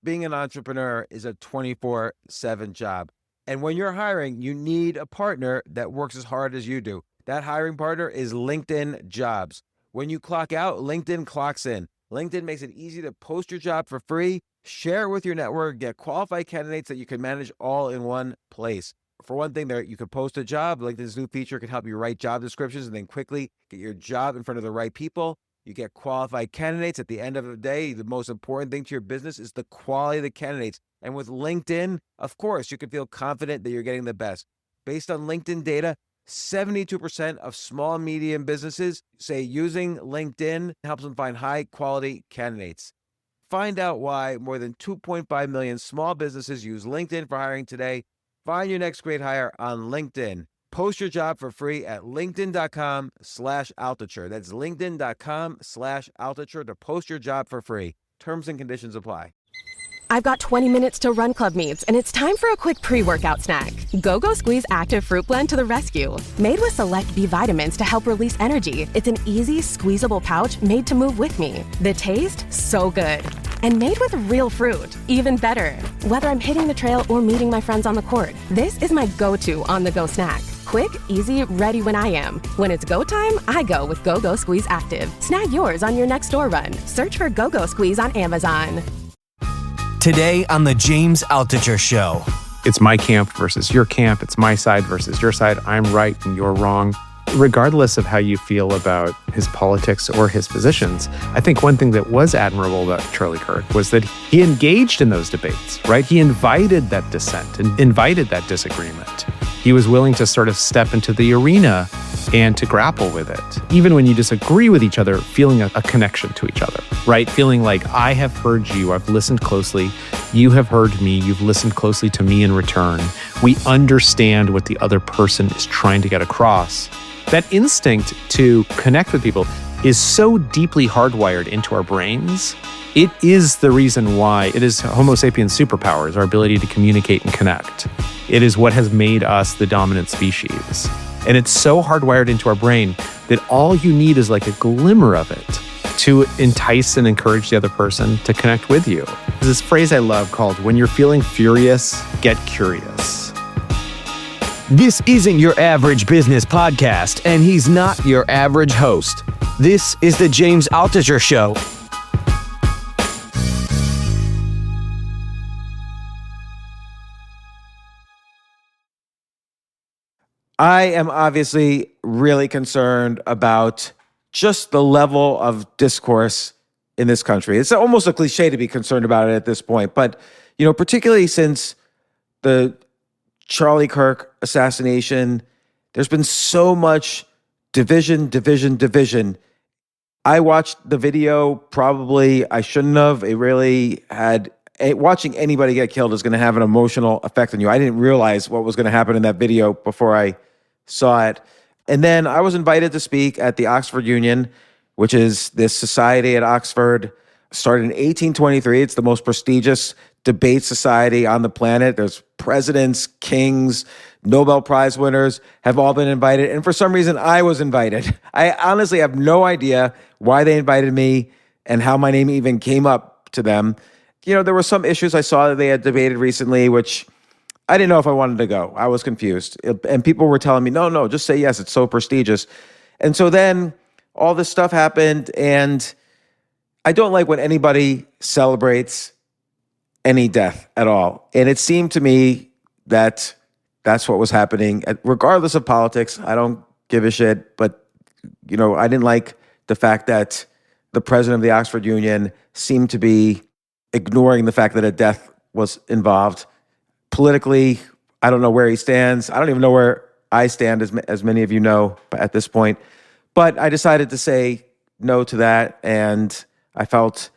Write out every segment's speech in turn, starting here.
being an entrepreneur is a 24/7 job. And when you're hiring, you need a partner that works as hard as you do. That hiring partner is LinkedIn Jobs. When you clock out, LinkedIn clocks in. LinkedIn makes it easy to post your job for free, share it with your network, get qualified candidates that you can manage all in one place. For one thing, there you could post a job. LinkedIn's new feature can help you write job descriptions and then quickly get your job in front of the right people. You get qualified candidates. At the end of the day, the most important thing to your business is the quality of the candidates. And with LinkedIn, of course, you can feel confident that you're getting the best. Based on LinkedIn data, 72% of small and medium businesses say using LinkedIn helps them find high quality candidates. Find out why more than 2.5 million small businesses use LinkedIn for hiring today. Find your next great hire on LinkedIn. Post your job for free at linkedin.com/Altucher. That's linkedin.com/Altucher to post your job for free. Terms and conditions apply. I've got 20 minutes to Run Club meets, and it's time for a quick pre-workout snack. Go-Go Squeeze Active Fruit Blend to the rescue. Made with select B vitamins to help release energy, it's an easy, squeezable pouch made to move with me. The taste? So good. And made with real fruit. Even better. Whether I'm hitting the trail or meeting my friends on the court, this is my go-to on-the-go snack. Quick, easy, ready when I am. When it's go time, I go with Go-Go Squeeze Active. Snag yours on your next door run. Search for Go-Go Squeeze on Amazon. Today on The James Altucher Show. It's my camp versus your camp. It's my side versus your side. I'm right and you're wrong. Regardless of how you feel about his politics or his positions, I think one thing that was admirable about Charlie Kirk was that he engaged in those debates, right? He invited that dissent and invited that disagreement. He was willing to sort of step into the arena and to grapple with it. Even when you disagree with each other, feeling a connection to each other, right? Feeling like I have heard you, I've listened closely, you have heard me, you've listened closely to me in return. We understand what the other person is trying to get across. That instinct to connect with people is so deeply hardwired into our brains. It is the reason why it is Homo sapiens' superpowers, our ability to communicate and connect. It is what has made us the dominant species. And it's so hardwired into our brain that all you need is like a glimmer of it to entice and encourage the other person to connect with you. There's this phrase I love called, when you're feeling furious, get curious. This isn't your average business podcast, and he's not your average host. This is The James Altucher Show. I am obviously really concerned about just the level of discourse in this country. It's almost a cliche to be concerned about it at this point, but particularly since the Charlie Kirk assassination, there's been so much division. I watched the video, probably I shouldn't have. It really had, watching anybody get killed is going to have an emotional effect on you. I didn't realize what was going to happen in that video before I saw it. And then I was invited to speak at the Oxford Union, which is this society at Oxford, started in 1823. It's the most prestigious debate society on the planet. There's presidents, kings, Nobel Prize winners have all been invited. And for some reason, I was invited. I honestly have no idea why they invited me and how my name even came up to them. There were some issues I saw that they had debated recently, which I didn't know if I wanted to go. I was confused. And people were telling me, no, just say yes. It's so prestigious. And so then all this stuff happened, and I don't like when anybody celebrates any death at all. And it seemed to me that that's what was happening. Regardless of politics, I don't give a shit. But, I didn't like the fact that the president of the Oxford Union seemed to be ignoring the fact that a death was involved. Politically, I don't know where he stands. I don't even know where I stand, as many of you know at this point. But I decided to say no to that, and I felt,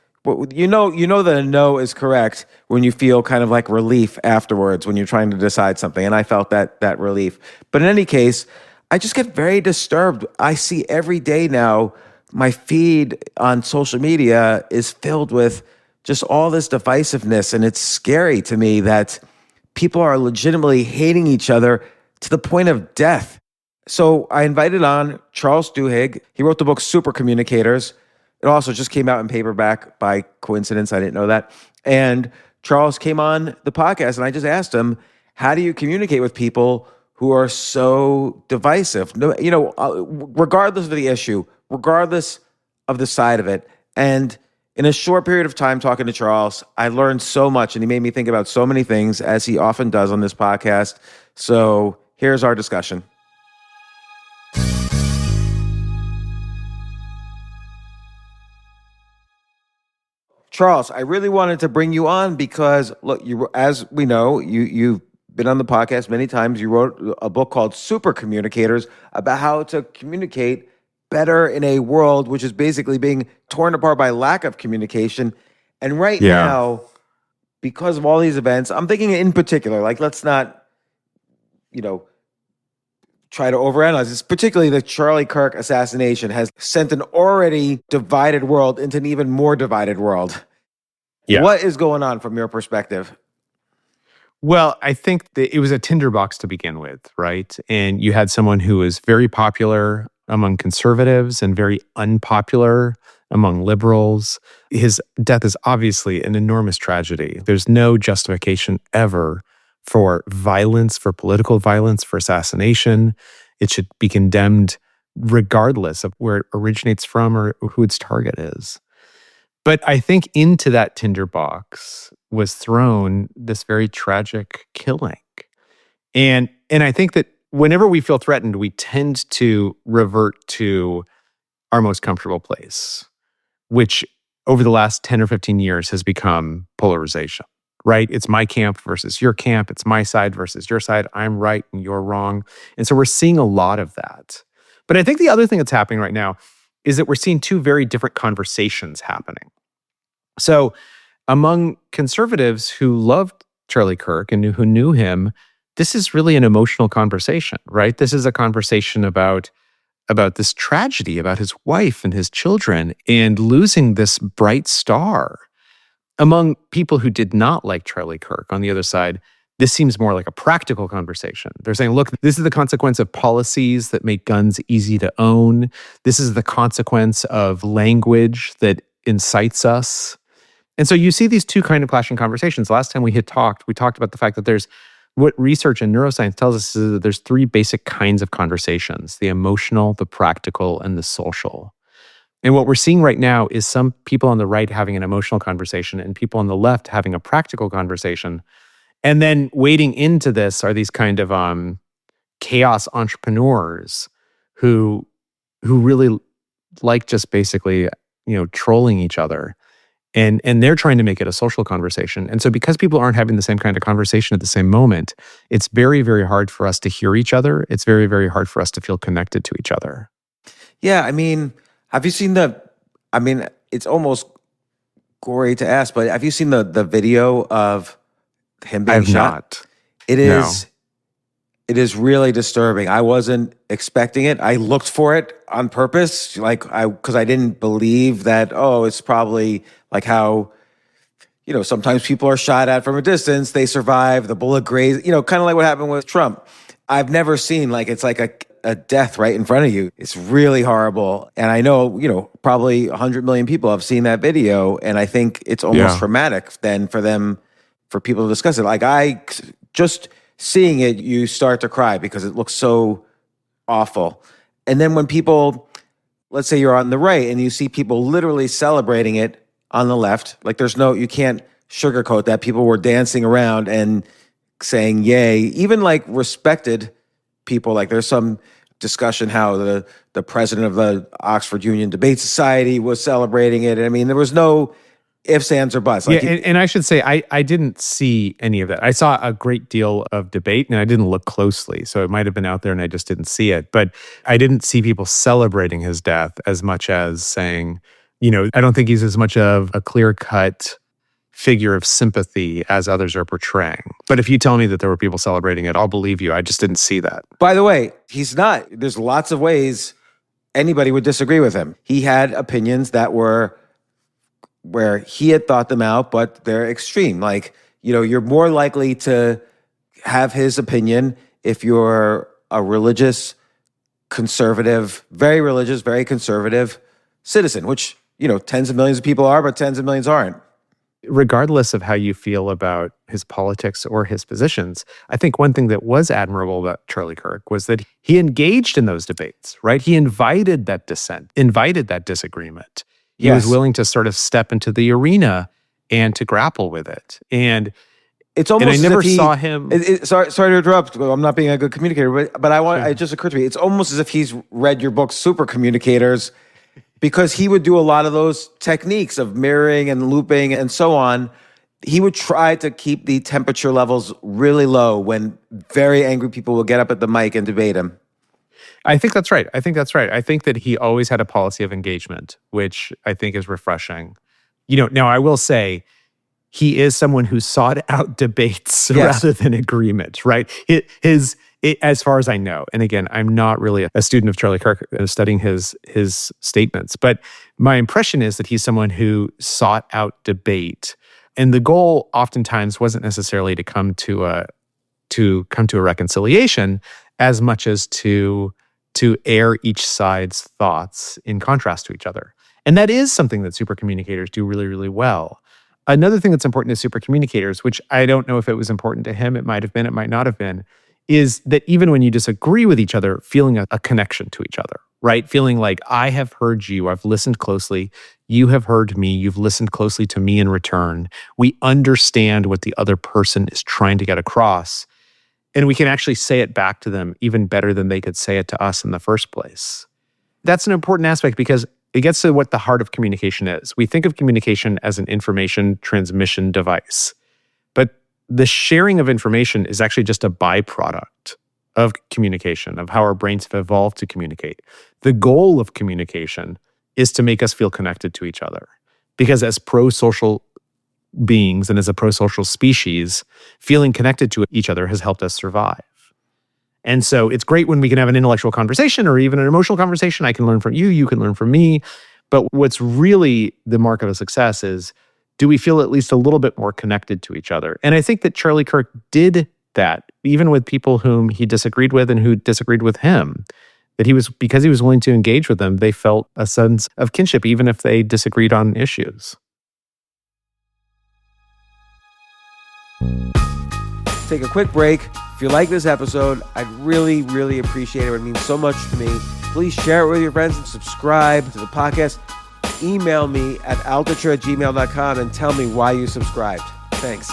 you know that a no is correct when you feel kind of like relief afterwards when you're trying to decide something, and I felt that relief. But in any case, I just get very disturbed. I see every day now, my feed on social media is filled with just all this divisiveness, and it's scary to me that people are legitimately hating each other to the point of death. So I invited on Charles Duhigg. He wrote the book Super Communicators. It also just came out in paperback by coincidence. I didn't know that. And Charles came on the podcast and I just asked him, how do you communicate with people who are so divisive? No, regardless of the issue, regardless of the side of it. And in a short period of time talking to Charles, I learned so much, and he made me think about so many things, as he often does on this podcast. So here's our discussion. Charles, I really wanted to bring you on because, look, as we know, you've been on the podcast many times. You wrote a book called Super Communicators about how to communicate better in a world which is basically being torn apart by lack of communication. And right now, because of all these events, I'm thinking in particular, like, let's not, try to overanalyze this. Particularly the Charlie Kirk assassination has sent an already divided world into an even more divided world. Yeah. What is going on from your perspective? Well, I think that it was a tinderbox to begin with, right? And you had someone who was very popular among conservatives and very unpopular among liberals. His death is obviously an enormous tragedy. There's no justification ever for violence, for political violence, for assassination. It should be condemned regardless of where it originates from or who its target is. But I think into that tinderbox was thrown this very tragic killing. And I think that whenever we feel threatened, we tend to revert to our most comfortable place, which over the last 10 or 15 years has become polarization, right? It's my camp versus your camp. It's my side versus your side. I'm right and you're wrong. And so we're seeing a lot of that. But I think the other thing that's happening right now is that we're seeing two very different conversations happening. So among conservatives who loved Charlie Kirk and who knew him, this is really an emotional conversation, right? This is a conversation about this tragedy, about his wife and his children and losing this bright star. Among people who did not like Charlie Kirk, on the other side, this seems more like a practical conversation. They're saying, look, this is the consequence of policies that make guns easy to own. This is the consequence of language that incites us. And so you see these two kind of clashing conversations. Last time we talked about the fact that there's what research and neuroscience tells us is that there's three basic kinds of conversations: the emotional, the practical, and the social. And what we're seeing right now is some people on the right having an emotional conversation and people on the left having a practical conversation. And then wading into this are these kind of chaos entrepreneurs who really like just basically, trolling each other. And they're trying to make it a social conversation. And so because people aren't having the same kind of conversation at the same moment, it's very, very hard for us to hear each other. It's very, very hard for us to feel connected to each other. Yeah, have you seen it's almost gory to ask, but have you seen the video of him being shot? Not. It is really disturbing. I wasn't expecting it. I looked for it on purpose, because I didn't believe that, it's probably like how, sometimes people are shot at from a distance, they survive, the bullet grazed, kind of like what happened with Trump. I've never seen it's like a death right in front of you. It's really horrible. And I know, probably 100 million people have seen that video. And I think it's almost traumatic then for people to discuss it. Like just seeing it, you start to cry because it looks so awful. And then when people, let's say you're on the right and you see people literally celebrating it on the left, you can't sugarcoat that. People were dancing around and saying yay, even respected people. There's some discussion how the president of the Oxford Union Debate Society was celebrating it. There was no ifs, ands, or buts. And I should say, I didn't see any of that. I saw a great deal of debate and I didn't look closely. So it might have been out there and I just didn't see it. But I didn't see people celebrating his death as much as saying, I don't think he's as much of a clear-cut figure of sympathy as others are portraying. But if you tell me that there were people celebrating it, I'll believe you. I just didn't see that. By the way, he's not. There's lots of ways anybody would disagree with him. He had opinions that were where he had thought them out, but they're extreme. You're more likely to have his opinion if you're a religious, conservative, very religious, very conservative citizen, which, tens of millions of people are, but tens of millions aren't. regardless of how you feel about his politics or his positions, I think one thing that was admirable about Charlie Kirk was that he engaged in those debates, right? He invited that dissent, invited that disagreement. He was willing to sort of step into the arena and to grapple with it. And it's almost I as never if he, saw him. Sorry to interrupt. I'm not being a good communicator, but it just occurred to me. It's almost as if he's read your book, Super Communicators, because he would do a lot of those techniques of mirroring and looping and so on. He would try to keep the temperature levels really low when very angry people will get up at the mic and debate him. I think that's right. I think that he always had a policy of engagement, which I think is refreshing. Now I will say, he is someone who sought out debates rather than agreement, right? As far as I know, and again, I'm not really a student of Charlie Kirk studying his statements, but my impression is that he's someone who sought out debate, and the goal oftentimes wasn't necessarily to come to a reconciliation as much as to air each side's thoughts in contrast to each other, and that is something that super communicators do really, really well. Another thing that's important to super communicators, which I don't know if it was important to him, it might have been, it might not have been, is that even when you disagree with each other, feeling a connection to each other, right? Feeling like, I have heard you, I've listened closely, you have heard me, you've listened closely to me in return. We understand what the other person is trying to get across, and we can actually say it back to them even better than they could say it to us in the first place. That's an important aspect because it gets to what the heart of communication is. We think of communication as an information transmission device, but the sharing of information is actually just a byproduct of communication, of how our brains have evolved to communicate. The goal of communication is to make us feel connected to each other, because as pro-social beings and as a pro-social species, feeling connected to each other has helped us survive. And so it's great when we can have an intellectual conversation or even an emotional conversation. I can learn from you, you can learn from me. But what's really the mark of a success is, do we feel at least a little bit more connected to each other? And I think that Charlie Kirk did that, even with people whom he disagreed with and who disagreed with him. That because he was willing to engage with them, they felt a sense of kinship, even if they disagreed on issues. Take a quick break. If you like this episode, I'd really, really appreciate it. It would mean so much to me. Please share it with your friends and subscribe to the podcast. Email me at altucher@gmail.com and tell me why you subscribed. Thanks.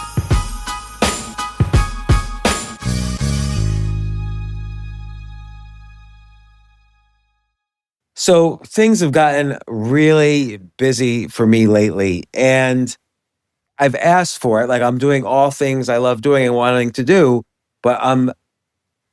So things have gotten really busy for me lately, and I've asked for it. Like, I'm doing all things I love doing and wanting to do, but I'm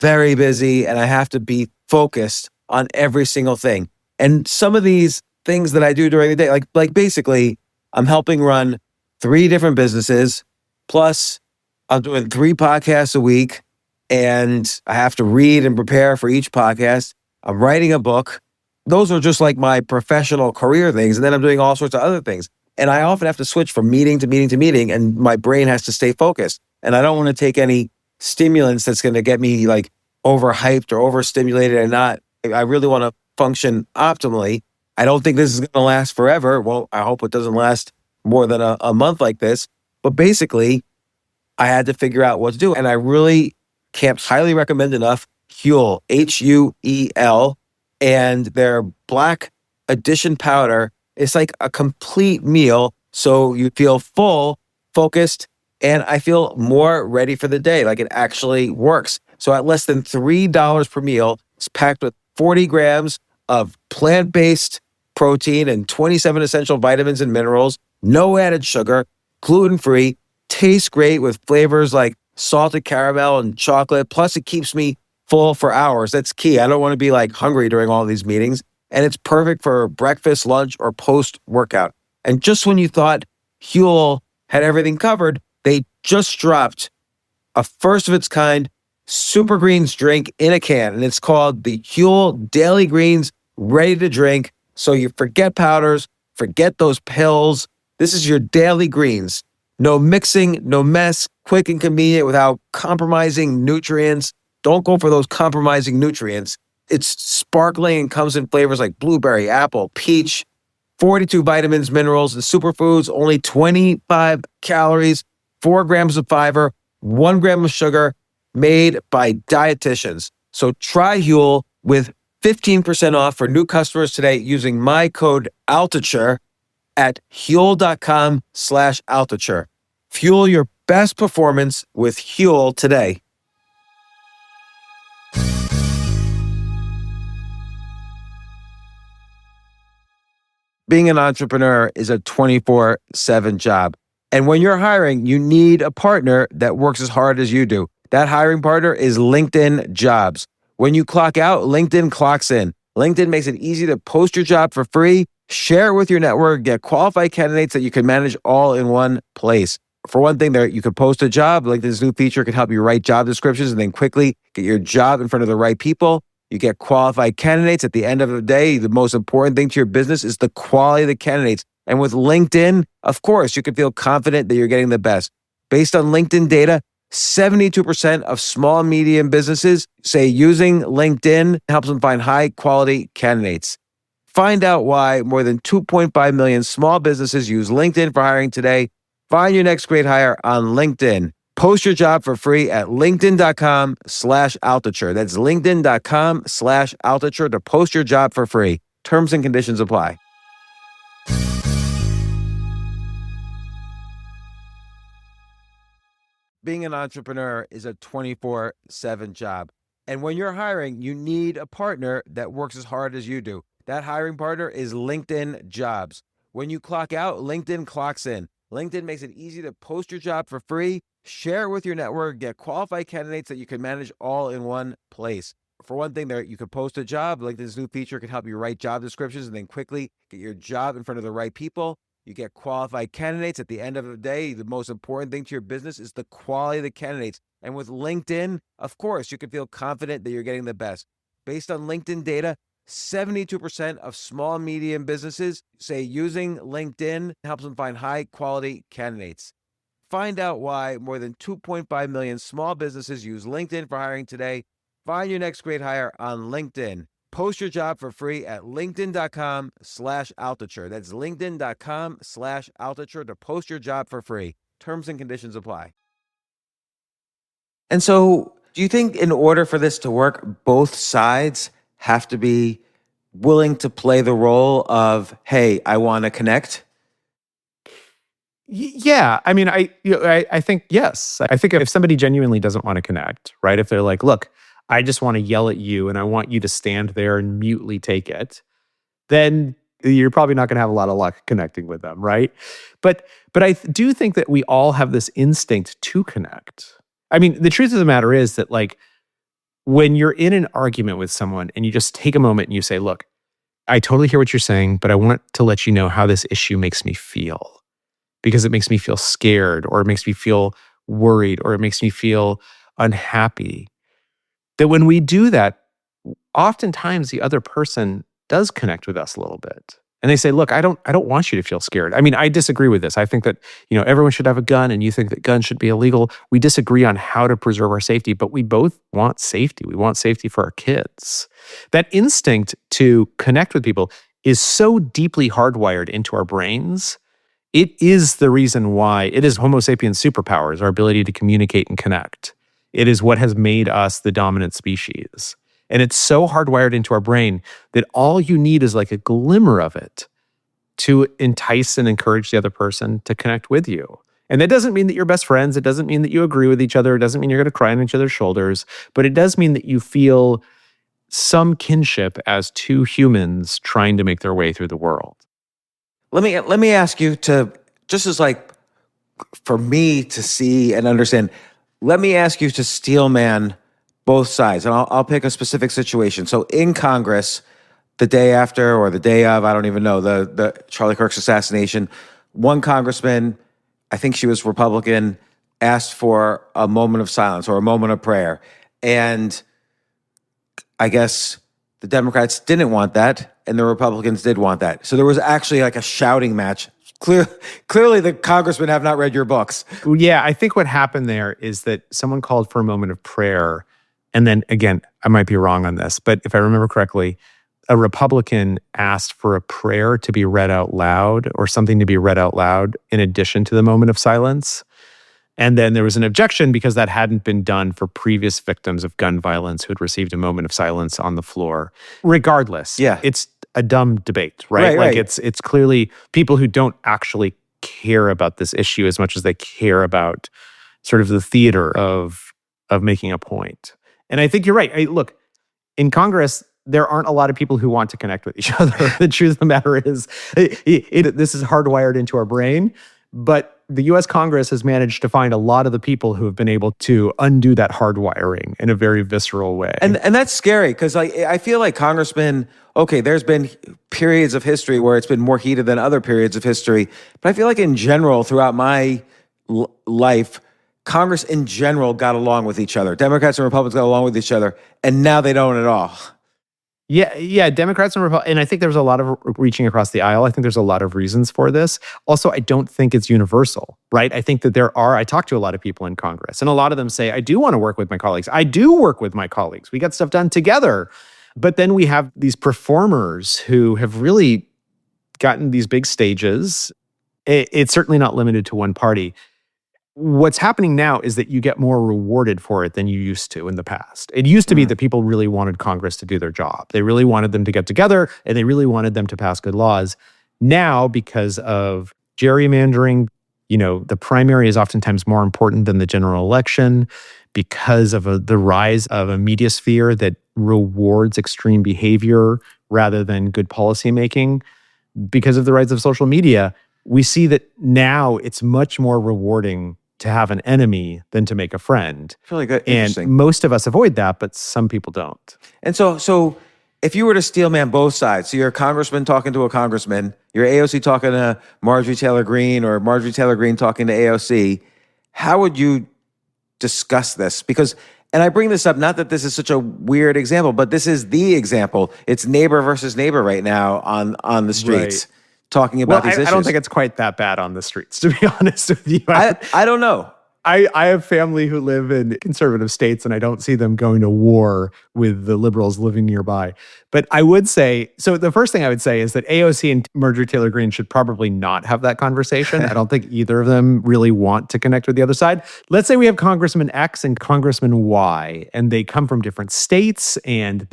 very busy and I have to be focused on every single thing. And some of these things that I do during the day, like basically, I'm helping run 3 different businesses, plus I'm doing 3 podcasts a week, and I have to read and prepare for each podcast. I'm writing a book. Those are just like my professional career things. And then I'm doing all sorts of other things. And I often have to switch from meeting to meeting to meeting, and my brain has to stay focused. And I don't want to take any stimulants that's going to get me like overhyped or overstimulated and not. I really want to function optimally. I don't think this is going to last forever. Well, I hope it doesn't last more than a month like this. But basically, I had to figure out what to do. And I really can't highly recommend enough Huel, Huel, and their Black Edition powder. It's like a complete meal. So you feel full, focused, and I feel more ready for the day. Like, it actually works. So at less than $3 per meal, it's packed with 40 grams of plant-based protein and 27 essential vitamins and minerals, no added sugar, gluten-free, tastes great with flavors like salted caramel and chocolate. Plus, it keeps me full for hours. That's key. I don't want to be like hungry during all these meetings. And it's perfect for breakfast, lunch, or post-workout. And just when you thought Huel had everything covered, they just dropped a first-of-its-kind super greens drink in a can. And it's called the Huel Daily Greens Ready to Drink. So you forget powders, forget those pills. This is your daily greens. No mixing, no mess, quick and convenient without compromising nutrients. Don't go for those compromising nutrients. It's sparkling and comes in flavors like blueberry, apple, peach. 42 vitamins, minerals, and superfoods, only 25 calories, 4 grams of fiber, 1 gram of sugar, made by dietitians. So try Huel with 15% off for new customers today using my code Altucher at Huel.com/Altucher. Fuel your best performance with Huel today. Being an entrepreneur is a 24/7 job. And when you're hiring, you need a partner that works as hard as you do. That hiring partner is LinkedIn Jobs. When you clock out, LinkedIn clocks in. LinkedIn makes it easy to post your job for free, share it with your network, get qualified candidates that you can manage all in one place. For one thing, you could post a job. LinkedIn's new feature can help you write job descriptions and then quickly get your job in front of the right people. You get qualified candidates. At the end of the day, the most important thing to your business is the quality of the candidates. And with LinkedIn, of course, you can feel confident that you're getting the best. Based on LinkedIn data, 72% of small and medium businesses say using LinkedIn helps them find high quality candidates. Find out why more than 2.5 million small businesses use LinkedIn for hiring today. Find your next great hire on LinkedIn. Post your job for free at linkedin.com/Altucher. That's linkedin.com/Altucher to post your job for free. Terms and conditions apply. Being an entrepreneur is a 24/7 job. And when you're hiring, you need a partner that works as hard as you do. That hiring partner is LinkedIn Jobs. When you clock out, LinkedIn clocks in. LinkedIn makes it easy to post your job for free, share it with your network, get qualified candidates that you can manage all in one place. For one thing, you could post a job. LinkedIn's new feature can help you write job descriptions and then quickly get your job in front of the right people. You get qualified candidates. At the end of the day, the most important thing to your business is the quality of the candidates. And with LinkedIn, of course, you can feel confident that you're getting the best. Based on LinkedIn data, 72% of small and medium businesses say using LinkedIn helps them find high quality candidates. Find out why more than 2.5 million small businesses use LinkedIn for hiring today. Find your next great hire on LinkedIn. Post your job for free at linkedin.com/Altucher. That's linkedin.com/Altucher to post your job for free. Terms and conditions apply. And so, do you think in order for this to work, both sides have to be willing to play the role of, hey, I want to connect? Yeah, I mean, I think yes. I think if somebody genuinely doesn't want to connect, right? If they're like, look, I just want to yell at you and I want you to stand there and mutely take it, then you're probably not going to have a lot of luck connecting with them, right? But I do think that we all have this instinct to connect. I mean, the truth of the matter is that, like, when you're in an argument with someone and you just take a moment and you say, look, I totally hear what you're saying, but I want to let you know how this issue makes me feel, because it makes me feel scared, or it makes me feel worried, or it makes me feel unhappy. That when we do that, oftentimes the other person does connect with us a little bit. And they say, look, I don't want you to feel scared. I mean, I disagree with this. I think that, everyone should have a gun, and you think that guns should be illegal. We disagree on how to preserve our safety, but we both want safety. We want safety for our kids. That instinct to connect with people is so deeply hardwired into our brains. It is the reason why it is Homo sapiens' superpowers, our ability to communicate and connect. It is what has made us the dominant species. And it's so hardwired into our brain that all you need is like a glimmer of it to entice and encourage the other person to connect with you. And that doesn't mean that you're best friends. It doesn't mean that you agree with each other. It doesn't mean you're going to cry on each other's shoulders. But it does mean that you feel some kinship as two humans trying to make their way through the world. Let me ask you to, just as like for me to see and understand, let me ask you to steelman both sides. And I'll pick a specific situation. So in Congress, the day after or the day of, I don't even know, the Charlie Kirk's assassination, one congressman, I think she was Republican, asked for a moment of silence or a moment of prayer. And I guess the Democrats didn't want that, and the Republicans did want that. So there was actually like a shouting match. Clearly, the congressmen have not read your books. Yeah, I think what happened there is that someone called for a moment of prayer. And then again, I might be wrong on this, but if I remember correctly, a Republican asked for a prayer to be read out loud or something to be read out loud in addition to the moment of silence. And then there was an objection because that hadn't been done for previous victims of gun violence who had received a moment of silence on the floor. Regardless, it's a dumb debate, right? Like it's clearly people who don't actually care about this issue as much as they care about sort of the theater of making a point. And I think you're right. Look, in Congress, there aren't a lot of people who want to connect with each other. The truth of the matter is, this is hardwired into our brain, but the U.S. Congress has managed to find a lot of the people who have been able to undo that hardwiring in a very visceral way. And that's scary because I feel like congressmen, okay, there's been periods of history where it's been more heated than other periods of history. But I feel like in general, throughout my life, Congress in general got along with each other. Democrats and Republicans got along with each other, and now they don't at all. Yeah, Democrats and Republicans, and I think there's a lot of reaching across the aisle. I think there's a lot of reasons for this. Also, I don't think it's universal, right? I think that I talk to a lot of people in Congress, and a lot of them say, I do want to work with my colleagues. I do work with my colleagues. We got stuff done together. But then we have these performers who have really gotten these big stages. It's certainly not limited to one party. What's happening now is that you get more rewarded for it than you used to in the past. It used to be that people really wanted Congress to do their job. They really wanted them to get together, and they really wanted them to pass good laws. Now, because of gerrymandering, the primary is oftentimes more important than the general election because of the rise of a media sphere that rewards extreme behavior rather than good policymaking. Because of the rise of social media, we see that now it's much more rewarding to have an enemy than to make a friend. Really good. And most of us avoid that, but some people don't. And so if you were to steel man both sides, so you're a congressman talking to a congressman, you're AOC talking to Marjorie Taylor Greene, or Marjorie Taylor Greene talking to AOC, how would you discuss this? Because, and I bring this up, not that this is such a weird example, but this is the example. It's neighbor versus neighbor right now on the streets. Right. Talking about these issues. I don't think it's quite that bad on the streets, to be honest with you. I don't know. I have family who live in conservative states, and I don't see them going to war with the liberals living nearby. But I would say, so the first thing I would say is that AOC and Marjorie Taylor Greene should probably not have that conversation. I don't think either of them really want to connect with the other side. Let's say we have Congressman X and Congressman Y, and they come from different states, and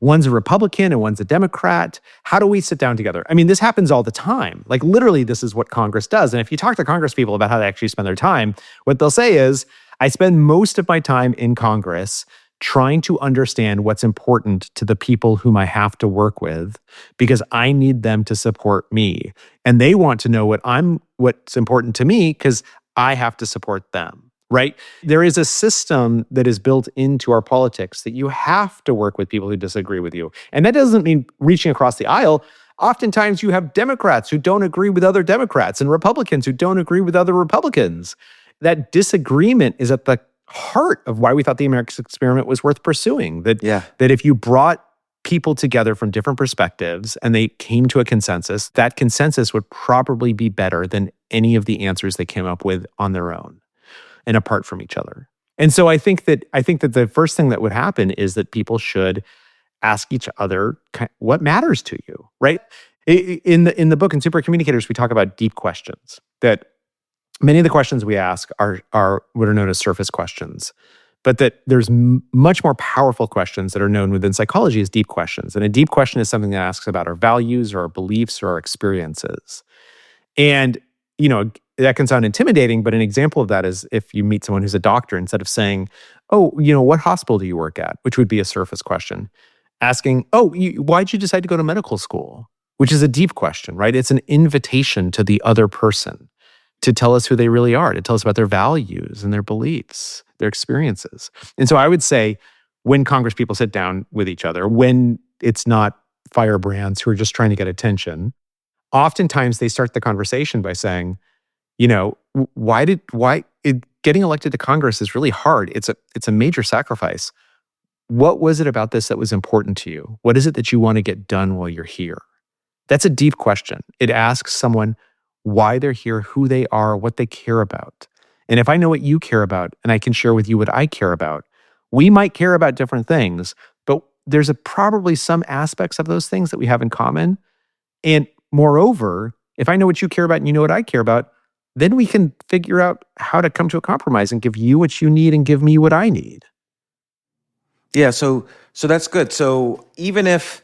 one's a Republican and one's a Democrat. How do we sit down together? I mean, this happens all the time. Like, literally, this is what Congress does. And if you talk to Congress people about how they actually spend their time, what they'll say is, I spend most of my time in Congress trying to understand what's important to the people whom I have to work with, because I need them to support me. And they want to know what's important to me because I have to support them, right? There is a system that is built into our politics that you have to work with people who disagree with you. And that doesn't mean reaching across the aisle. Oftentimes you have Democrats who don't agree with other Democrats and Republicans who don't agree with other Republicans. That disagreement is at the heart of why we thought the American experiment was worth pursuing. That if you brought people together from different perspectives and they came to a consensus, that consensus would probably be better than any of the answers they came up with on their own and apart from each other. And so I think that the first thing that would happen is that people should ask each other what matters to you, right? In the book, in Super Communicators, we talk about deep questions, that many of the questions we ask are what are known as surface questions, but that there's much more powerful questions that are known within psychology as deep questions. And a deep question is something that asks about our values or our beliefs or our experiences. And, that can sound intimidating, but an example of that is if you meet someone who's a doctor, instead of saying, oh, what hospital do you work at? Which would be a surface question. Asking, why'd you decide to go to medical school? Which is a deep question, right? It's an invitation to the other person to tell us who they really are, to tell us about their values and their beliefs, their experiences. And so I would say when Congress people sit down with each other, when it's not firebrands who are just trying to get attention, oftentimes they start the conversation by saying, getting elected to Congress is really hard. It's a major sacrifice. What was it about this that was important to you? What is it that you want to get done while you're here? That's a deep question. It asks someone why they're here, who they are, what they care about. And if I know what you care about and I can share with you what I care about, we might care about different things, but there's probably some aspects of those things that we have in common. And moreover, if I know what you care about and you know what I care about, then we can figure out how to come to a compromise and give you what you need and give me what I need. Yeah, so that's good. So even if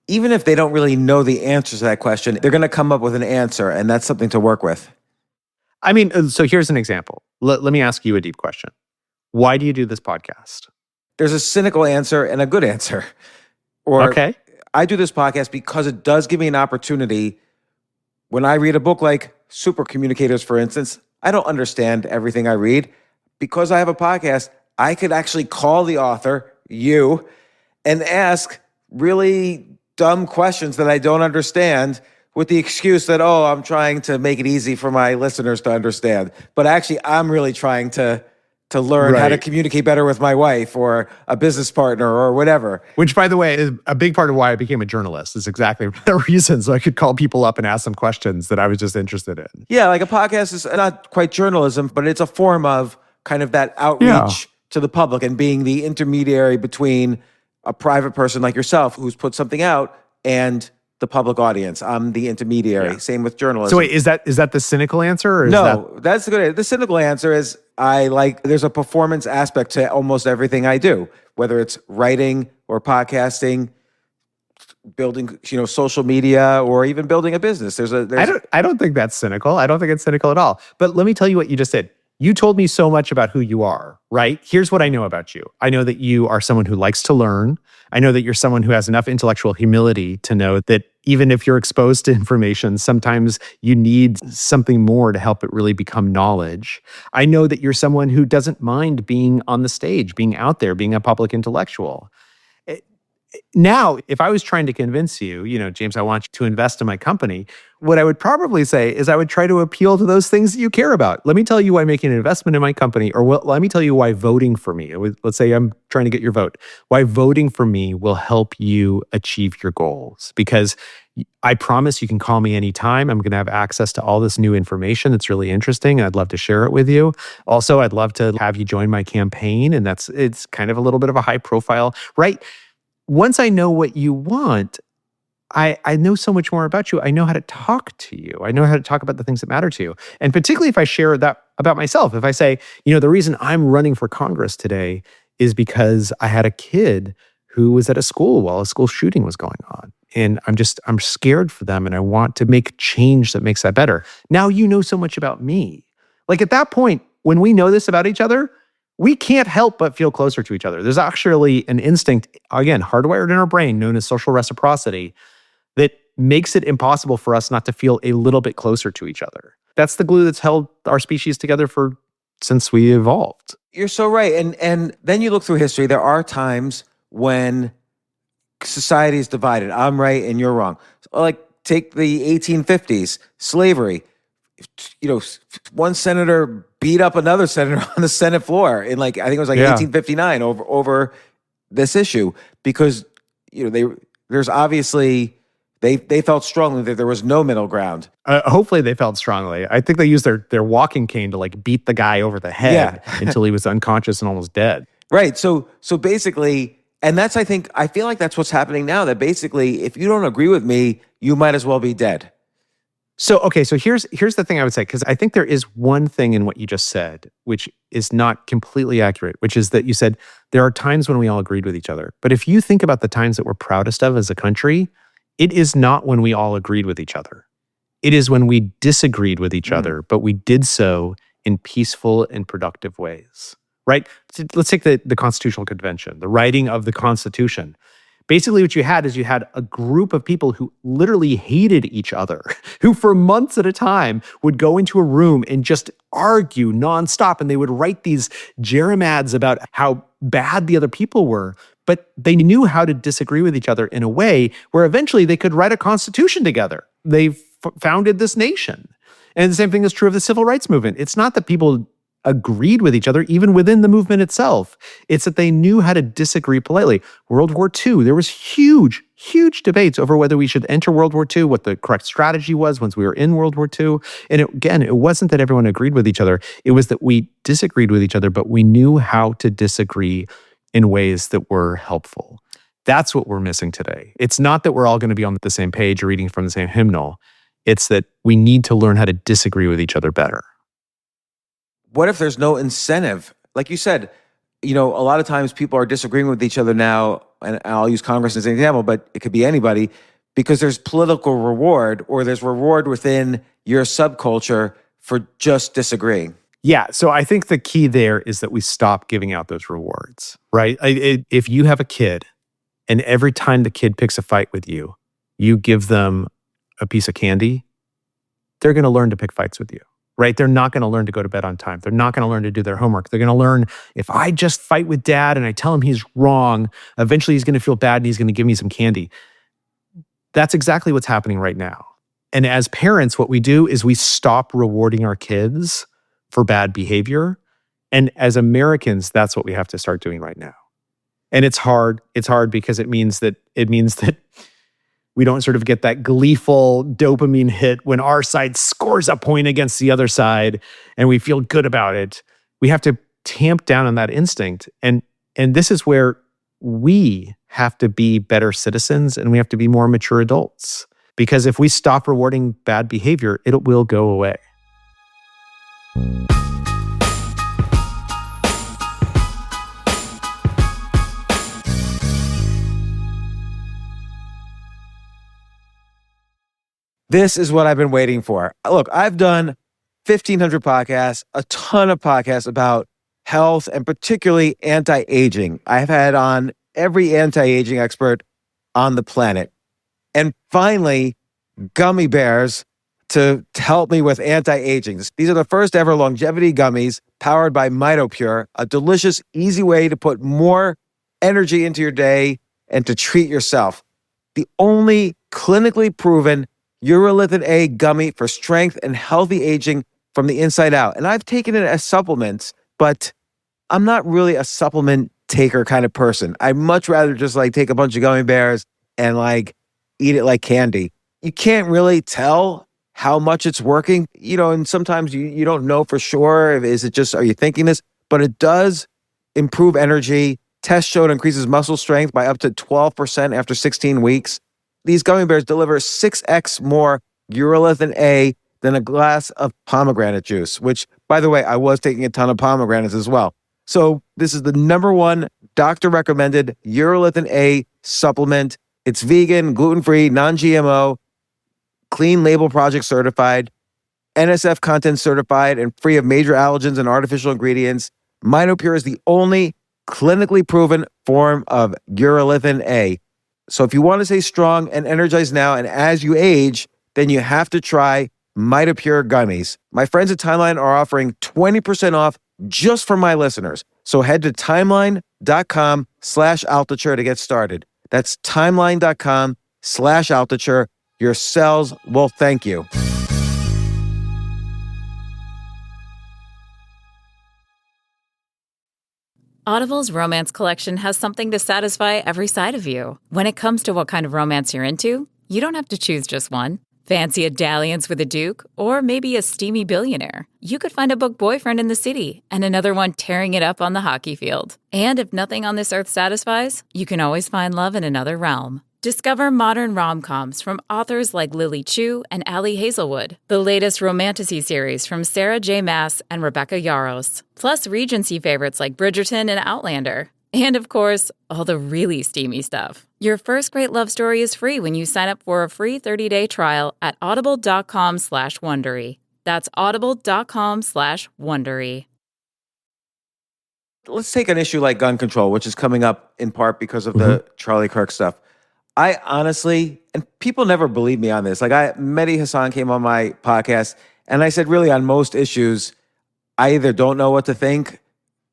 they don't really know the answer to that question, they're going to come up with an answer, and that's something to work with. I mean, so here's an example. Let me ask you a deep question. Why do you do this podcast? There's a cynical answer and a good answer. Or Okay. I do this podcast because it does give me an opportunity. When I read a book like Super Communicators, for instance, I don't understand everything I read. Because I have a podcast, I could actually call the author, you, and ask really dumb questions that I don't understand with the excuse that, oh, I'm trying to make it easy for my listeners to understand. But actually, I'm really trying to learn how to communicate better with my wife or a business partner or whatever. Which, by the way, is a big part of why I became a journalist. Is exactly the reason. So I could call people up and ask them questions that I was just interested in. Yeah, like a podcast is not quite journalism, but it's a form of kind of that outreach to the public and being the intermediary between a private person like yourself who's put something out and the public audience. I'm the intermediary. Yeah. Same with journalism. So wait, is that the cynical answer? Or that's the good. The cynical answer is there's a performance aspect to almost everything I do, whether it's writing or podcasting, building, social media, or even building a business. I don't think that's cynical. I don't think it's cynical at all. But let me tell you what you just said. You told me so much about who you are, right? Here's what I know about you. I know that you are someone who likes to learn. I know that you're someone who has enough intellectual humility to know that even if you're exposed to information, sometimes you need something more to help it really become knowledge. I know that you're someone who doesn't mind being on the stage, being out there, being a public intellectual. Now, if I was trying to convince you, James, I want you to invest in my company, what I would probably say is I would try to appeal to those things that you care about. Let me tell you why making an investment in my company, or let me tell you why voting for me. Let's say I'm trying to get your vote. Why voting for me will help you achieve your goals. Because I promise you can call me anytime. I'm going to have access to all this new information that's really interesting. I'd love to share it with you. Also, I'd love to have you join my campaign. And it's kind of a little bit of a high profile, right? Once I know what you want, I know so much more about you. I know how to talk to you. I know how to talk about the things that matter to you. And particularly if I share that about myself, if I say, the reason I'm running for Congress today is because I had a kid who was at a school while a school shooting was going on. And I'm scared for them and I want to make change that makes that better. Now you know so much about me. Like at that point, when we know this about each other, we can't help but feel closer to each other. There's actually an instinct, again, hardwired in our brain, known as social reciprocity, that makes it impossible for us not to feel a little bit closer to each other. That's the glue that's held our species together since we evolved. You're so right. And then you look through history, there are times when society is divided. I'm right and you're wrong. Like take the 1850s, slavery. One senator beat up another senator on the Senate floor in I think it was 1859 over this issue because there's obviously they felt strongly that there was no middle ground. Hopefully they felt strongly. I think they used their walking cane to beat the guy over the head until he was unconscious and almost dead. Right. So basically, and I feel like that's what's happening now, that basically if you don't agree with me, you might as well be dead. So here's the thing I would say, because I think there is one thing in what you just said, which is not completely accurate, which is that you said there are times when we all agreed with each other. But if you think about the times that we're proudest of as a country, it is not when we all agreed with each other. It is when we disagreed with each other, but we did so in peaceful and productive ways, right? So let's take the Constitutional Convention, the writing of the Constitution. Basically, what you had is a group of people who literally hated each other, who for months at a time would go into a room and just argue nonstop. And they would write these gerrymads about how bad the other people were. But they knew how to disagree with each other in a way where eventually they could write a constitution together. They founded this nation. And the same thing is true of the civil rights movement. It's not that people agreed with each other, even within the movement itself. It's that they knew how to disagree politely. World War II, there was huge debates over whether we should enter World War II, what the correct strategy was once we were in World War II. And it wasn't that everyone agreed with each other. It was that we disagreed with each other, but we knew how to disagree in ways that were helpful. That's what we're missing today. It's not that we're all going to be on the same page or reading from the same hymnal. It's that we need to learn how to disagree with each other better. What if there's no incentive? Like you said, a lot of times people are disagreeing with each other now, and I'll use Congress as an example, but it could be anybody, because there's political reward, or there's reward within your subculture for just disagreeing. Yeah, so I think the key there is that we stop giving out those rewards, right? If you have a kid, and every time the kid picks a fight with you, you give them a piece of candy, they're going to learn to pick fights with you, right? They're not going to learn to go to bed on time. They're not going to learn to do their homework. They're going to learn, if I just fight with dad and I tell him he's wrong, eventually he's going to feel bad and he's going to give me some candy. That's exactly what's happening right now. And as parents, what we do is we stop rewarding our kids for bad behavior. And as Americans, that's what we have to start doing right now. And it's hard. It's hard because it means that we don't sort of get that gleeful dopamine hit when our side scores a point against the other side and we feel good about it. We have to tamp down on that instinct. And this is where we have to be better citizens and we have to be more mature adults. Because if we stop rewarding bad behavior, it will go away. This is what I've been waiting for. Look, I've done 1,500 podcasts, a ton of podcasts about health and particularly anti-aging. I've had on every anti-aging expert on the planet. And finally, gummy bears to help me with anti-aging. These are the first ever longevity gummies powered by MitoPure, a delicious, easy way to put more energy into your day and to treat yourself. The only clinically proven urolithin A gummy for strength and healthy aging from the inside out. And I've taken it as supplements, but I'm not really a supplement taker kind of person. I'd much rather just take a bunch of gummy bears and eat it like candy. You can't really tell how much it's working, and sometimes you don't know for sure. Is it just, are you thinking this? But it does improve energy. Tests showed increases muscle strength by up to 12% after 16 weeks. These gummy bears deliver 6x more urolithin A than a glass of pomegranate juice, which, by the way, I was taking a ton of pomegranates as well. So this is the #1 doctor-recommended urolithin A supplement. It's vegan, gluten-free, non-GMO, clean label project certified, NSF content certified, and free of major allergens and artificial ingredients. MitoPure is the only clinically proven form of urolithin A. So if you want to stay strong and energized now and as you age, then you have to try MitoPure gummies. My friends at Timeline are offering 20% off just for my listeners. So head to timeline.com/Altucher to get started. That's timeline.com/Altucher. Your cells will thank you. Audible's romance collection has something to satisfy every side of you. When it comes to what kind of romance you're into, you don't have to choose just one. Fancy a dalliance with a duke, or maybe a steamy billionaire? You could find a book boyfriend in the city and another one tearing it up on the hockey field. And if nothing on this earth satisfies, you can always find love in another realm. Discover modern rom-coms from authors like Lily Chu and Ali Hazelwood, the latest romantasy series from Sarah J. Maas and Rebecca Yarros, plus Regency favorites like Bridgerton and Outlander. And of course, all the really steamy stuff. Your first great love story is free when you sign up for a free 30-day trial at audible.com/Wondery. That's audible.com/Wondery. Let's take an issue like gun control, which is coming up in part because of the Charlie Kirk stuff. I honestly, and people never believe me on this, Mehdi Hassan came on my podcast, and I said, really, on most issues, I either don't know what to think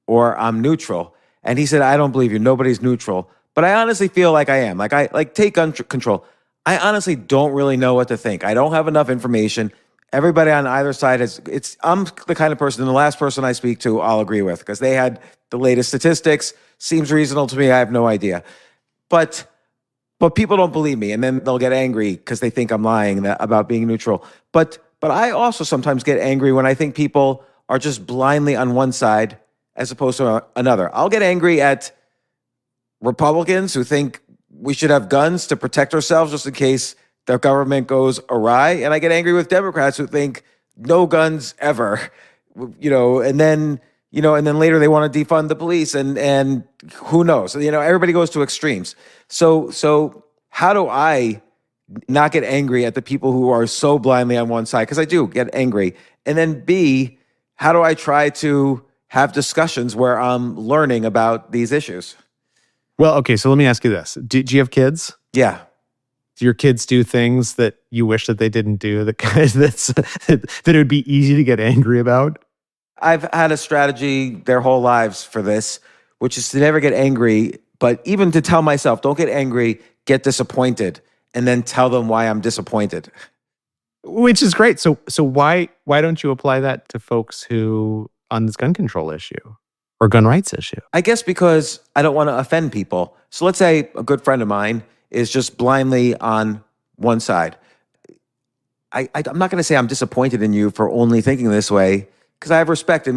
or I'm neutral. And he said, I don't believe you. Nobody's neutral. But I honestly feel like I am. Take gun control. I honestly don't really know what to think. I don't have enough information. Everybody on either side I'm the kind of person, and the last person I speak to, I'll agree with, because they had the latest statistics. Seems reasonable to me. I have no idea. But people don't believe me, and then they'll get angry because they think I'm lying about being neutral. But I also sometimes get angry when I think people are just blindly on one side as opposed to another. I'll get angry at Republicans who think we should have guns to protect ourselves just in case the government goes awry. And I get angry with Democrats who think no guns ever, and then later they want to defund the police and who knows? Everybody goes to extremes. So how do I not get angry at the people who are so blindly on one side? Because I do get angry. And then B, how do I try to have discussions where I'm learning about these issues? Well, okay, so let me ask you this. Do you have kids? Yeah. Do your kids do things that you wish that they didn't do, that it would be easy to get angry about? I've had a strategy their whole lives for this, which is to never get angry, but even to tell myself, don't get angry, get disappointed, and then tell them why I'm disappointed. Which is great. So why don't you apply that to folks who on this gun control issue or gun rights issue? I guess because I don't want to offend people. So let's say a good friend of mine is just blindly on one side. I'm not going to say I'm disappointed in you for only thinking this way, because I have respect in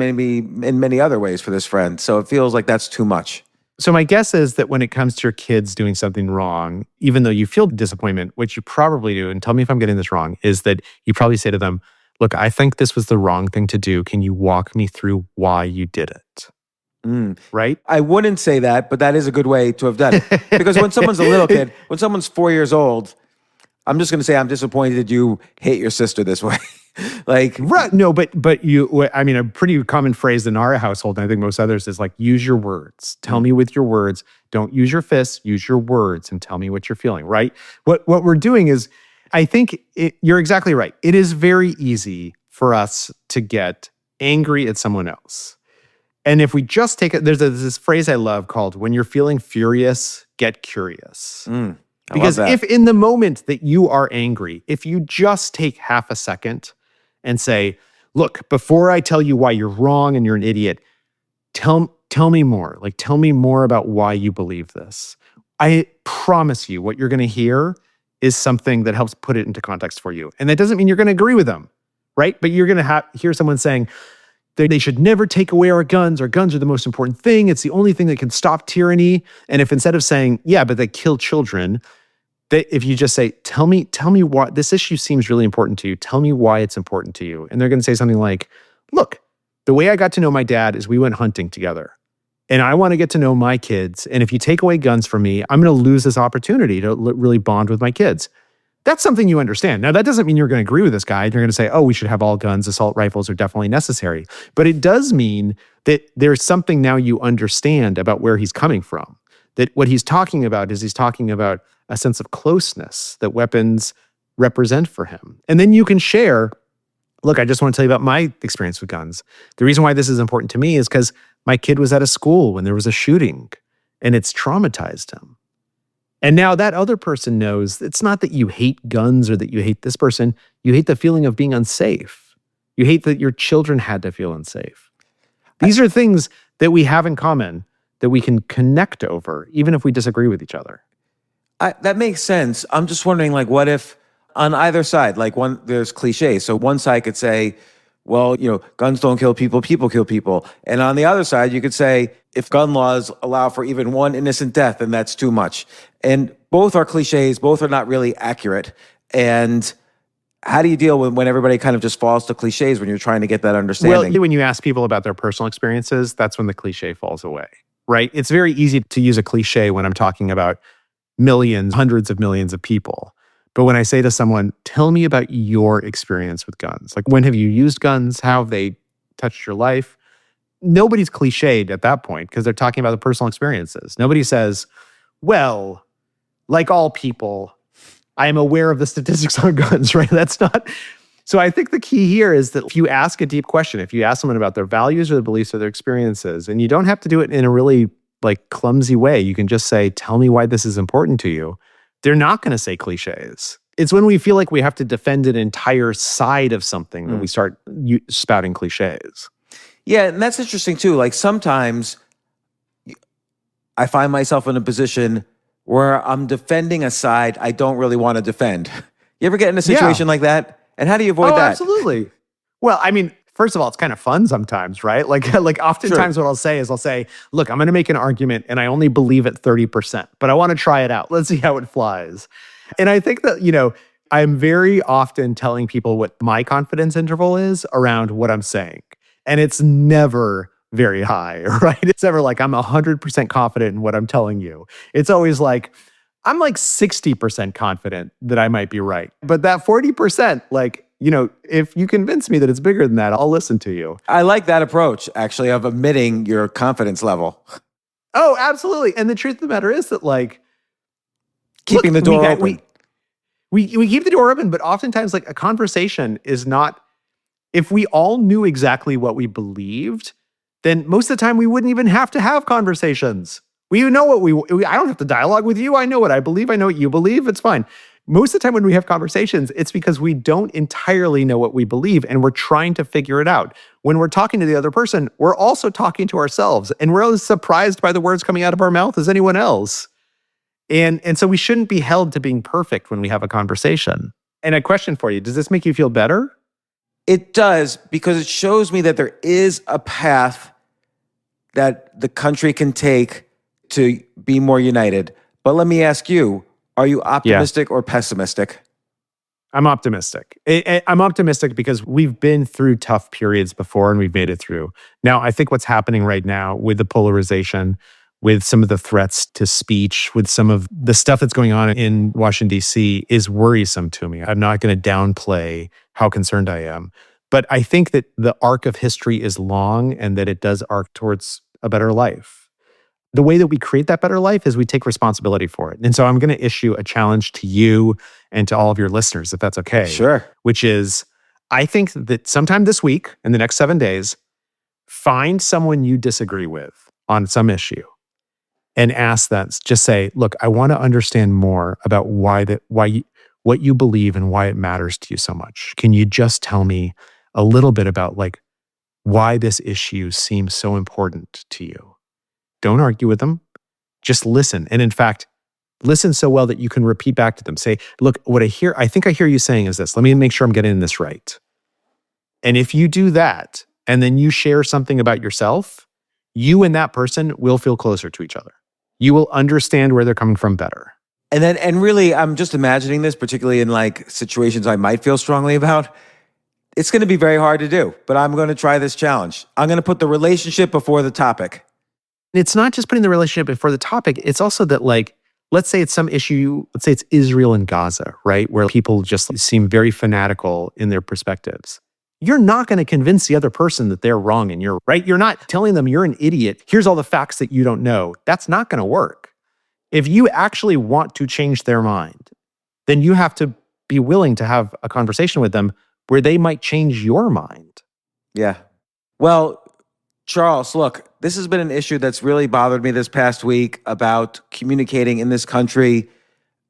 many other ways for this friend. So it feels like that's too much. So my guess is that when it comes to your kids doing something wrong, even though you feel disappointment, which you probably do, and tell me if I'm getting this wrong, is that you probably say to them, look, I think this was the wrong thing to do. Can you walk me through why you did it? Right? I wouldn't say that, but that is a good way to have done it. Because when someone's a little kid, when someone's 4 years old, I'm just going to say, I'm disappointed you hate your sister this way. Right. No, but you, I mean, a pretty common phrase in our household, and I think most others, is like, use your words. Tell me with your words. Don't use your fists, use your words and tell me what you're feeling, right? What we're doing is, I think you're exactly right. It is very easy for us to get angry at someone else. And if we just take it, there's this phrase I love called, when you're feeling furious, get curious. Because if in the moment that you are angry, if you just take half a second and say, look, before I tell you why you're wrong and you're an idiot, tell me more. Like, tell me more about why you believe this. I promise you what you're going to hear is something that helps put it into context for you. And that doesn't mean you're going to agree with them, right? But you're going to hear someone saying, they should never take away our guns are the most important thing. It's the only thing that can stop tyranny. And if instead of saying, yeah, but they kill children, if you just say, tell me why this issue seems really important to you. Tell me why it's important to you. And they're going to say something like, look, the way I got to know my dad is we went hunting together. And I want to get to know my kids. And if you take away guns from me, I'm going to lose this opportunity to really bond with my kids. That's something you understand. Now, that doesn't mean you're going to agree with this guy. You're going to say, oh, we should have all guns. Assault rifles are definitely necessary. But it does mean that there's something now you understand about where he's coming from. That what he's talking about is he's talking about a sense of closeness that weapons represent for him. And then you can share, look, I just want to tell you about my experience with guns. The reason why this is important to me is because my kid was at a school when there was a shooting and it's traumatized him. And now that other person knows it's not that you hate guns or that you hate this person. You hate the feeling of being unsafe. You hate that your children had to feel unsafe. These are things that we have in common that we can connect over, even if we disagree with each other. That makes sense. I'm just wondering, what if on either side, there's cliches. So one side could say, well, guns don't kill people, people kill people. And on the other side, you could say, if gun laws allow for even one innocent death, then that's too much. And both are cliches, both are not really accurate. And how do you deal with when everybody kind of just falls to cliches when you're trying to get that understanding? Well, when you ask people about their personal experiences, that's when the cliche falls away, right? It's very easy to use a cliche when I'm talking about millions, hundreds of millions of people. But when I say to someone, tell me about your experience with guns. Like, when have you used guns? How have they touched your life? Nobody's cliched at that point because they're talking about the personal experiences. Nobody says, well, like all people, I am aware of the statistics on guns, right? That's not. So I think the key here is that if you ask a deep question, if you ask someone about their values or their beliefs or their experiences, and you don't have to do it in a really clumsy way, you can just say, tell me why this is important to you. They're not going to say cliches. It's when we feel like we have to defend an entire side of something that we start spouting cliches. Yeah, and that's interesting too. Sometimes I find myself in a position where I'm defending a side I don't really want to defend. You ever get in a situation like that? And how do you avoid that? Absolutely. Well, I mean, first of all, it's kind of fun sometimes, right? Like oftentimes what I'll say is look, I'm going to make an argument and I only believe it 30%, but I want to try it out. Let's see how it flies. And I think that, I'm very often telling people what my confidence interval is around what I'm saying. And it's never very high, right? It's never like I'm 100% confident in what I'm telling you. It's always like, I'm like 60% confident that I might be right. But that 40%, if you convince me that it's bigger than that, I'll listen to you. I like that approach, actually, of admitting your confidence level. Oh, absolutely. And the truth of the matter is that, keeping the door open. We keep the door open, but oftentimes, a conversation is not, if we all knew exactly what we believed, then most of the time we wouldn't even have to have conversations. We know what I don't have to dialogue with you. I know what I believe. I know what you believe. It's fine. Most of the time when we have conversations, it's because we don't entirely know what we believe and we're trying to figure it out. When we're talking to the other person, we're also talking to ourselves and we're as surprised by the words coming out of our mouth as anyone else. And so we shouldn't be held to being perfect when we have a conversation. And a question for you, does this make you feel better? It does, because it shows me that there is a path that the country can take to be more united. But let me ask you, are you optimistic or pessimistic? I'm optimistic. I'm optimistic because we've been through tough periods before and we've made it through. Now, I think what's happening right now with the polarization, with some of the threats to speech, with some of the stuff that's going on in Washington, D.C. is worrisome to me. I'm not going to downplay how concerned I am. But I think that the arc of history is long and that it does arc towards a better life. The way that we create that better life is we take responsibility for it. And so I'm going to issue a challenge to you and to all of your listeners, if that's okay. Sure. Which is, I think that sometime this week, in the next 7 days, find someone you disagree with on some issue and ask them, just say, look, I want to understand more about what you believe and why it matters to you so much. Can you just tell me a little bit about why this issue seems so important to you? Don't argue with them. Just listen. And in fact, listen so well that you can repeat back to them. Say, look, what I think I hear you saying is this. Let me make sure I'm getting this right. And if you do that, and then you share something about yourself, you and that person will feel closer to each other. You will understand where they're coming from better. And really, I'm just imagining this, particularly in situations I might feel strongly about. It's going to be very hard to do, but I'm going to try this challenge. I'm going to put the relationship before the topic. It's not just putting the relationship before the topic. It's also that, let's say it's some issue, let's say it's Israel and Gaza, right? Where people just seem very fanatical in their perspectives. You're not going to convince the other person that they're wrong and you're right. You're not telling them you're an idiot. Here's all the facts that you don't know. That's not going to work. If you actually want to change their mind, then you have to be willing to have a conversation with them where they might change your mind. Yeah. Well, Charles, look, this has been an issue that's really bothered me this past week about communicating in this country.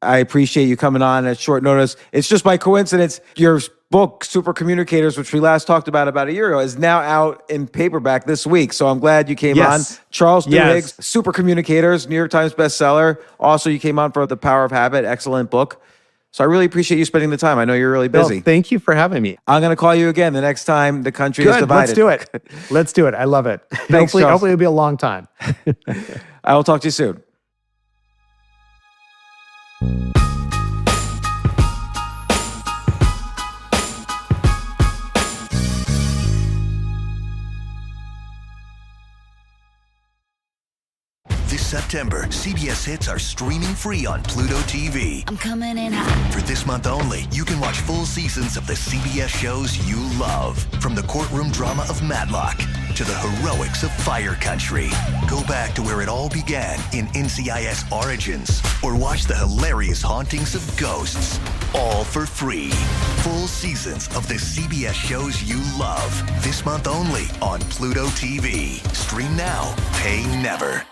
I appreciate you coming on at short notice. It's just by coincidence, your book, Super Communicators, which we last talked about a year ago, is now out in paperback this week. So I'm glad you came on. Charles Duhigg, Super Communicators, New York Times bestseller. Also, you came on for The Power of Habit, excellent book. So I really appreciate you spending the time. I know you're really busy. Well, thank you for having me. I'm going to call you again the next time the country is divided. Let's do it. Let's do it. I love it. Thanks, hopefully it'll be a long time. I will talk to you soon. This September, CBS hits are streaming free on Pluto TV. I'm coming in hot. For this month only, you can watch full seasons of the CBS shows you love. From the courtroom drama of Matlock to the heroics of Fire Country. Go back to where it all began in NCIS Origins, or watch the hilarious hauntings of ghosts. All for free. Full seasons of the CBS shows you love. This month only on Pluto TV. Stream now, pay never.